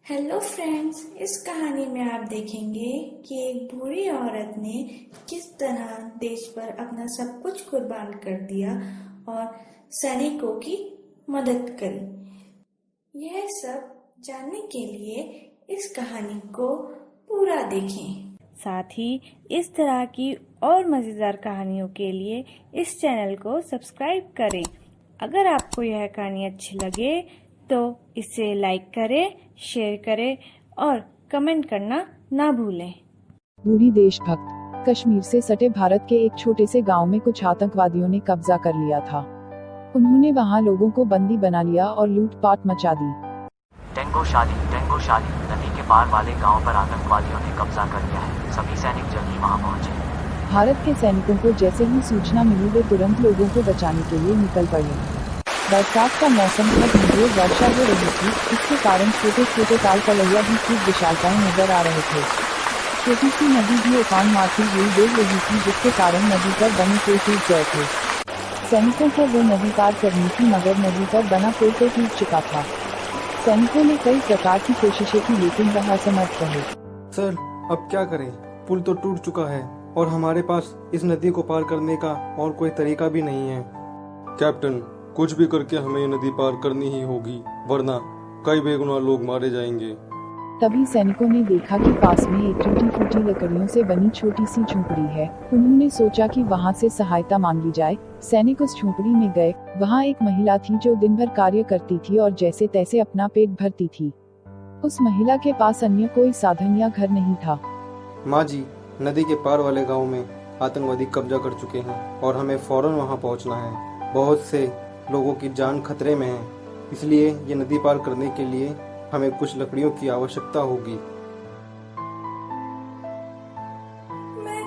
Hello friends, इस कहानी में आप देखेंगे कि एक बूढ़ी औरत ने किस तरह देश पर अपना सब कुछ कुर्बान कर दिया और सैनिकों की मदद करी। यह सब जानने के लिए इस कहानी को पूरा देखें। साथ ही इस तरह की और मज़ेदार कहानियों के लिए इस चैनल को सब्सक्राइब करें। अगर आपको यह कहानी अच्छी लगे तो इसे लाइक करें, शेयर करें और कमेंट करना ना भूलें। बूढ़ी देशभक्त। कश्मीर से सटे भारत के एक छोटे से गांव में कुछ आतंकवादियों ने कब्जा कर लिया था। उन्होंने वहां लोगों को बंदी बना लिया और लूटपाट मचा दी। टेंगो शाली नदी के पार वाले गांव पर आतंकवादियों ने कब्जा कर लिया है। सभी सैनिक जल्दी वहां पहुंचे। भारत के सैनिकों को जैसे ही सूचना मिली वे तुरंत लोगों को बचाने के लिए निकल पड़े। बरसात का मौसम था, धूल वर्षा हो रही थी, इसके कारण छोटे छोटे ताल तलैया भी खूब विशालताएं नजर आ रहे थे। छोटी सी नदी भी उफान मारती हुई देख रही थी, जिसके कारण नदी पर बने पुल टूट गए थे। सैनिकों को वो नदी पार करनी थी, मगर नदी पर बना पुल तो टूट चुका था। सैनिकों ने कई प्रकार की कोशिशें की, लेकिन वह असमर्थ रहे। सर, अब क्या करें? पुल तो टूट चुका है और हमारे पास इस नदी को पार करने का और कोई तरीका भी नहीं है। कैप्टन, कुछ भी करके हमें ये नदी पार करनी ही होगी, वरना कई बेगुनाह लोग मारे जाएंगे। तभी सैनिकों ने देखा कि पास में एक टूटी फूटी लकड़ियों से बनी छोटी सी झोंपड़ी है। उन्होंने सोचा कि वहां से सहायता मांगी जाए। सैनिक उस झोंपड़ी में गए। वहां एक महिला थी जो दिन भर कार्य करती थी और जैसे तैसे अपना पेट भरती थी। उस महिला के पास अन्य कोई साधन या घर नहीं था। माँ जी, नदी के पार वाले गांव में आतंकवादी कब्जा कर चुके हैं और हमें फौरन वहां पहुंचना है। बहुत से लोगों की जान खतरे में है, इसलिए ये नदी पार करने के लिए हमें कुछ लकड़ियों की आवश्यकता होगी। मैं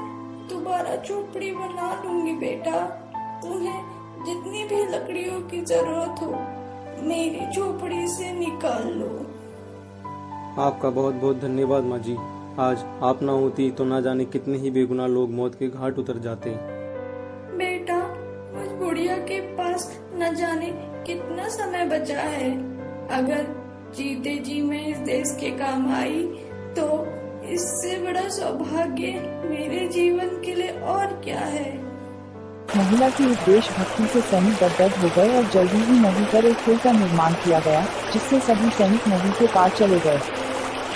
दोबारा झोपड़ी बना लूंगी बेटा। तुम्हें जितनी भी लकड़ियों की जरूरत हो, मेरी झोपड़ी से निकाल लो। आपका बहुत बहुत धन्यवाद माँ जी। आज आप ना होती तो ना जाने कितने ही बेगुनाह लोग मौत के घाट उतर जाते। बेटा, मुझ बुढ़िया के पास न जाने कितना समय बचा है। अगर जीते जी मैं इस देश के काम आई तो इससे बड़ा सौभाग्य मेरे जीवन के लिए और क्या है। महिला की इस देशभक्ति से सैनिक गदगद हो गए और जल्दी ही नदी पर एक पुल का निर्माण किया गया, जिससे सभी सैनिक नदी के पार चले गए।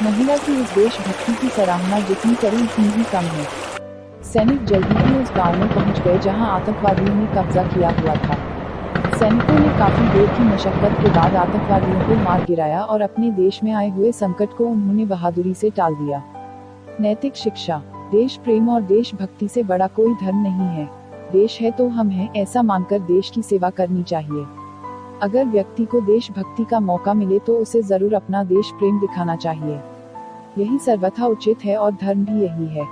महिला की इस देशभक्ति की सराहना जितनी करी उतनी ही कम है। सैनिक जल्दी ही उस गांव में पहुंच गए जहां आतंकवादियों ने कब्जा किया हुआ था। सैनिकों ने काफी देर की मशक्कत के बाद आतंकवादियों को मार गिराया और अपने देश में आए हुए संकट को उन्होंने बहादुरी से टाल दिया। नैतिक शिक्षा। देश प्रेम और देशभक्ति से बड़ा कोई धर्म नहीं है। देश है तो हम हैं, ऐसा मानकर देश की सेवा करनी चाहिए। अगर व्यक्ति को देशभक्ति का मौका मिले तो उसे जरूर अपना देश प्रेम दिखाना चाहिए। यही सर्वथा उचित है और धर्म भी यही है।